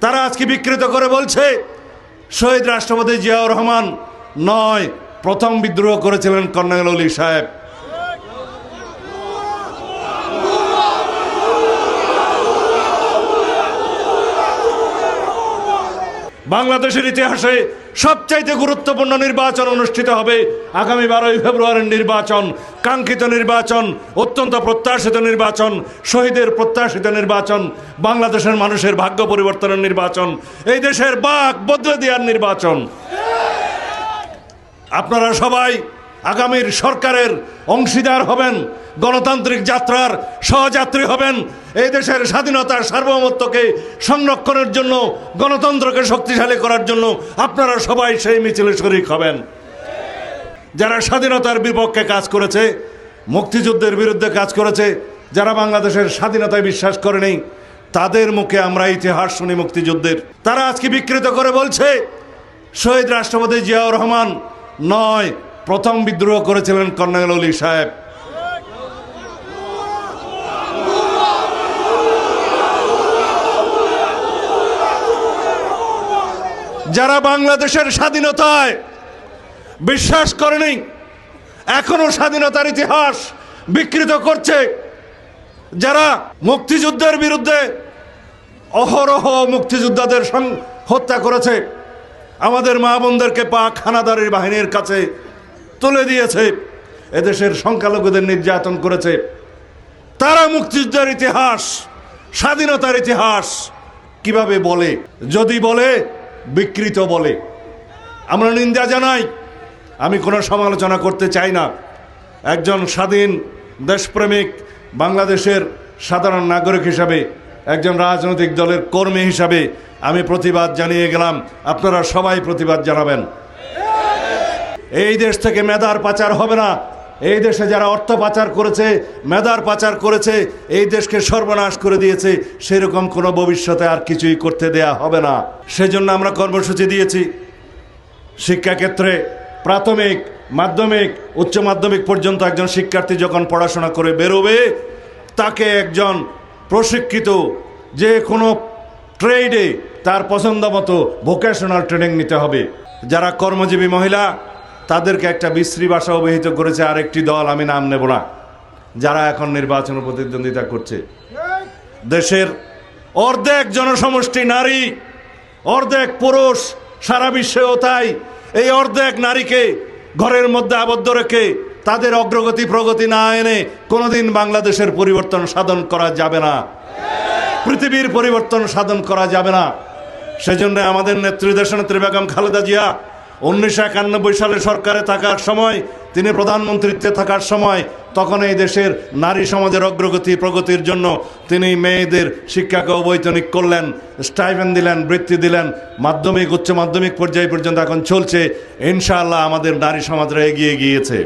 তারা আজকে বিকৃত করে বলছে শহীদ রাষ্ট্রপতি জিয়াউর রহমান নয়, প্রথম বিদ্রোহ করেছিলেন কর্নেল অলি সাহেব। বাংলাদেশের ইতিহাসে সবচাইতে গুরুত্বপূর্ণ নির্বাচন অনুষ্ঠিত হবে আগামী 12ই ফেব্রুয়ারির নির্বাচন। কাঙ্ক্ষিত নির্বাচন, অত্যন্ত প্রত্যাশিত নির্বাচন, শহীদের প্রত্যাশিত নির্বাচন, বাংলাদেশের মানুষের ভাগ্য পরিবর্তনের নির্বাচন, এই দেশের বাক বদলে দেওয়ার নির্বাচন। আপনারা সবাই আগামীর সরকারের অংশীদার হবেন, গণতান্ত্রিক যাত্রার সহযাত্রী হবেন। এই দেশের স্বাধীনতার সার্বভৌমত্বকে সংরক্ষণের জন্য, গণতন্ত্রকে শক্তিশালী করার জন্য আপনারা সবাই সেই মিছিলে শরীক হবেন। যারা স্বাধীনতার বিপক্ষে কাজ করেছে, মুক্তিযুদ্ধের বিরুদ্ধে কাজ করেছে, যারা বাংলাদেশের স্বাধীনতায় বিশ্বাস করেনি, তাদের মুখে আমরা ইতিহাস শুনি মুক্তিযুদ্ধের। তারা আজকে বিকৃত করে বলছে শহীদ রাষ্ট্রপতি জিয়াউর রহমান নয়, প্রথম বিদ্রোহ করেছিলেন কর্নেল অলি সাহেব। যারা বাংলাদেশের স্বাধীনতায় বিশ্বাস করেনি, এখনো স্বাধীনতার ইতিহাস বিকৃত করছে, যারা মুক্তিযুদ্ধের বিরুদ্ধে অহরহ মুক্তিযোদ্ধাদের হত্যা করেছে, আমাদের মা বোনদেরকে পাক হানাদারি বাহিনীর কাছে তুলে দিয়েছে, এদেশের সংখ্যালঘুদের নির্যাতন করেছে, তারা মুক্তিযুদ্ধের ইতিহাস, স্বাধীনতার ইতিহাস কিভাবে বলে? যদি বলে, বিকৃত বলে। আমরা নিন্দা জানাই, আমি কোনো সমালোচনা করতে চাই না। একজন স্বাধীন দেশপ্রেমিক বাংলাদেশের সাধারণ নাগরিক হিসাবে, একজন রাজনৈতিক দলের কর্মী হিসাবে আমি প্রতিবাদ জানিয়ে গেলাম। আপনারা সবাই প্রতিবাদ জানাবেন। এই দেশ থেকে মেধার পাচার হবে না। এই দেশে যারা অর্থ পাচার করেছে, মেধার পাচার করেছে, এই দেশকে সর্বনাশ করে দিয়েছে, সেরকম কোনো ভবিষ্যতে আর কিছুই করতে দেয়া হবে না। সেজন্য আমরা কর্মসূচি দিয়েছি। শিক্ষাক্ষেত্রে প্রাথমিক, মাধ্যমিক, উচ্চ মাধ্যমিক পর্যন্ত একজন শিক্ষার্থী যখন পড়াশোনা করে বেরোবে, তাকে একজন প্রশিক্ষিত যে কোনো ট্রেডে তার পছন্দ মতো ভোকেশনাল ট্রেনিং নিতে হবে। যারা কর্মজীবী মহিলা, তাদেরকে একটা বিশ্রী ভাষা অভিহিত করেছে আরেকটি দল, আমি নাম নেব না, যারা এখন নির্বাচনে প্রতিদ্বন্দ্বিতা করছে। দেশের অর্ধেক জনসমষ্টি নারী, অর্ধেক পুরুষ, সারা বিশ্বেও তাই। এই অর্ধেক নারীকে ঘরের মধ্যে আবদ্ধ রেখে তাদের অগ্রগতি প্রগতি না এনে কোনোদিন বাংলাদেশের পরিবর্তন সাধন করা যাবে না, পৃথিবীর পরিবর্তন সাধন করা যাবে না। সেজন্য আমাদের নেত্রী দেশনেত্রী বেগম খালেদা জিয়া 1991 সালে সরকারে থাকার সময়, তিনি প্রধানমন্ত্রীত্বে থাকার সময়, তখন এই দেশের নারী সমাজের অগ্রগতি প্রগতির জন্য তিনি মেয়েদের শিক্ষাকে অবৈতনিক করলেন, স্টাইপেন্ড দিলেন, বৃত্তি দিলেন। মাধ্যমিক, উচ্চ মাধ্যমিক পর্যায় পর্যন্ত এখন চলছে। ইনশাআল্লাহ আমাদের নারী সমাজরা এগিয়ে গিয়েছে।